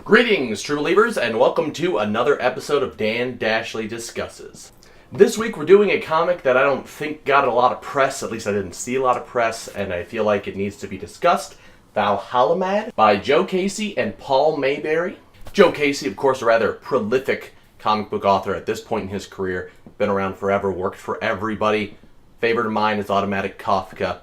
Greetings, true believers, and welcome to another episode of Dan Dashley Discusses. This week we're doing a comic that I don't think got a lot of press, at least I didn't see a lot of press, and I feel like it needs to be discussed. Valhalla Mad by Joe Casey and Paul Mayberry. Joe Casey, of course, a rather prolific comic book author at this point in his career. Been around forever, worked for everybody. Favorite of mine is Automatic Kafka.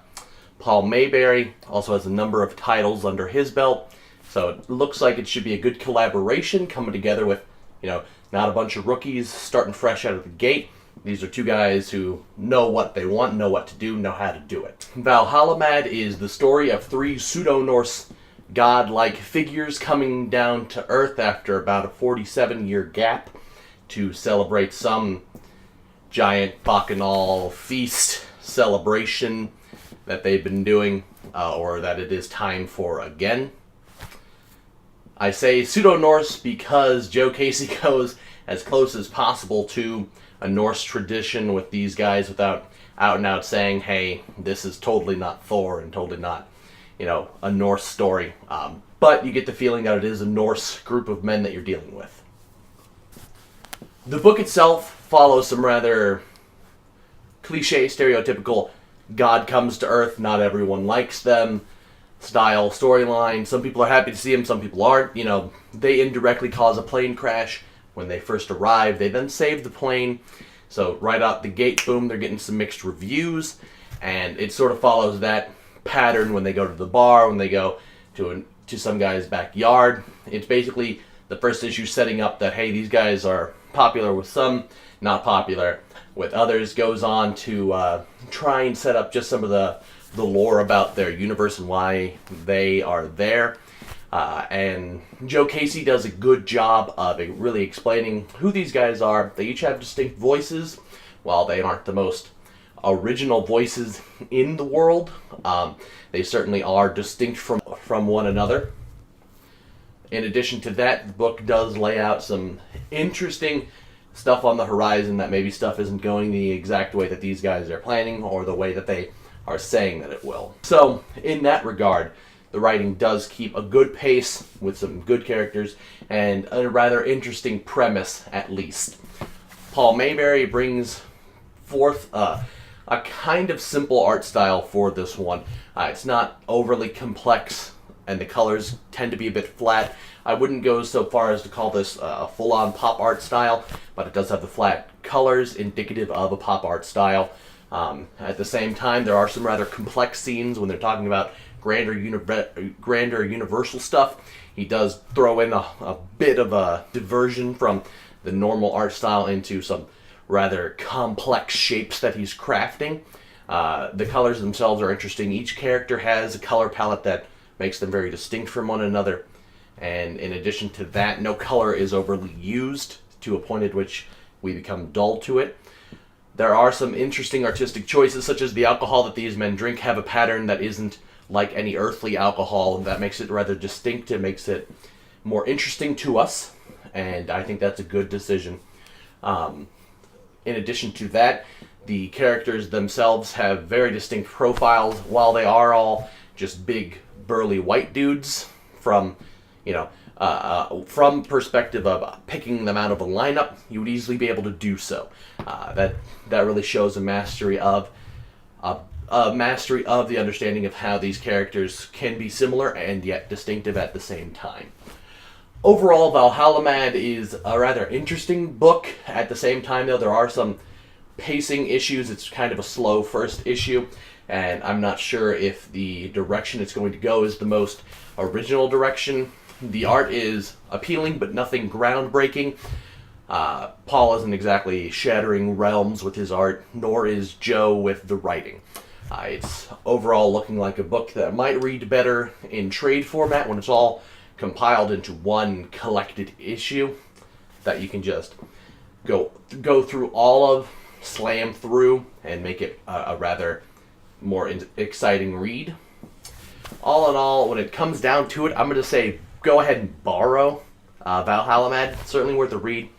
Paul Mayberry also has a number of titles under his belt. So it looks like it should be a good collaboration coming together with, not a bunch of rookies starting fresh out of the gate. These are two guys who know what they want, know what to do, know how to do it. Valhalla Mad is the story of three pseudo-Norse god-like figures coming down to Earth after about a 47-year gap to celebrate some giant bacchanal feast celebration that they've been doing, or that it is time for again. I say pseudo-Norse because Joe Casey goes as close as possible to a Norse tradition with these guys without out and out saying, hey, this is totally not Thor and totally not, a Norse story. But you get the feeling that it is a Norse group of men that you're dealing with. The book itself follows some rather cliche, stereotypical God comes to Earth, not everyone likes them style storyline. Some people are happy to see him, some people aren't. They indirectly cause a plane crash when they first arrive. They then save the plane. So right out the gate, boom, they're getting some mixed reviews. And it sort of follows that pattern when they go to the bar, when they go to some guy's backyard. It's basically the first issue setting up that, hey, these guys are popular with some, not popular with others. Goes on to try and set up just some of the lore about their universe and why they are there. And Joe Casey does a good job of really explaining who these guys are. They each have distinct voices. While they aren't the most original voices in the world, they certainly are distinct from one another. In addition to that, the book does lay out some interesting stuff on the horizon that maybe stuff isn't going the exact way that these guys are planning or the way that they are saying that it will. So, in that regard, the writing does keep a good pace with some good characters and a rather interesting premise, at least. Paul Mayberry brings forth a kind of simple art style for this one. It's not overly complex, and the colors tend to be a bit flat. I wouldn't go so far as to call this a full-on pop art style, but it does have the flat colors indicative of a pop art style. At the same time, there are some rather complex scenes when they're talking about grander universal stuff. He does throw in a bit of a diversion from the normal art style into some rather complex shapes that he's crafting. The colors themselves are interesting. Each character has a color palette that makes them very distinct from one another. And in addition to that, no color is overly used to a point at which we become dull to it. There are some interesting artistic choices, such as the alcohol that these men drink have a pattern that isn't like any earthly alcohol, and that makes it rather distinct. It makes it more interesting to us, and I think that's a good decision. In addition to that, the characters themselves have very distinct profiles. While they are all just big, burly white dudes, from perspective of picking them out of a lineup, you would easily be able to do so. That really shows a mastery of the understanding of how these characters can be similar and yet distinctive at the same time. Overall, Valhalla Mad is a rather interesting book. At the same time, though, there are some pacing issues. It's kind of a slow first issue, and I'm not sure if the direction it's going to go is the most original direction. The art is appealing, but nothing groundbreaking. Paul isn't exactly shattering realms with his art, nor is Joe with the writing. It's overall looking like a book that might read better in trade format when it's all compiled into one collected issue that you can just go through all of, slam through, and make it a rather more exciting read. All in all, when it comes down to it, I'm going to say go ahead and borrow Valhalla Mad. It's certainly worth a read.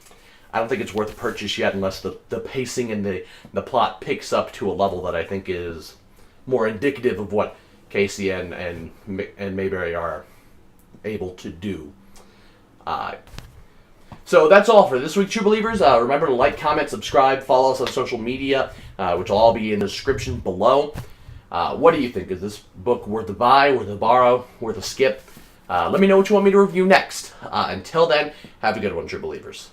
I don't think it's worth a purchase yet unless the pacing and the plot picks up to a level that I think is more indicative of what Casey and Mayberry are able to do. So that's all for this week, True Believers. Remember to like, comment, subscribe, follow us on social media, which will all be in the description below. What do you think? Is this book worth a buy, worth a borrow, worth a skip? Let me know what you want me to review next. Until then, have a good one, True Believers.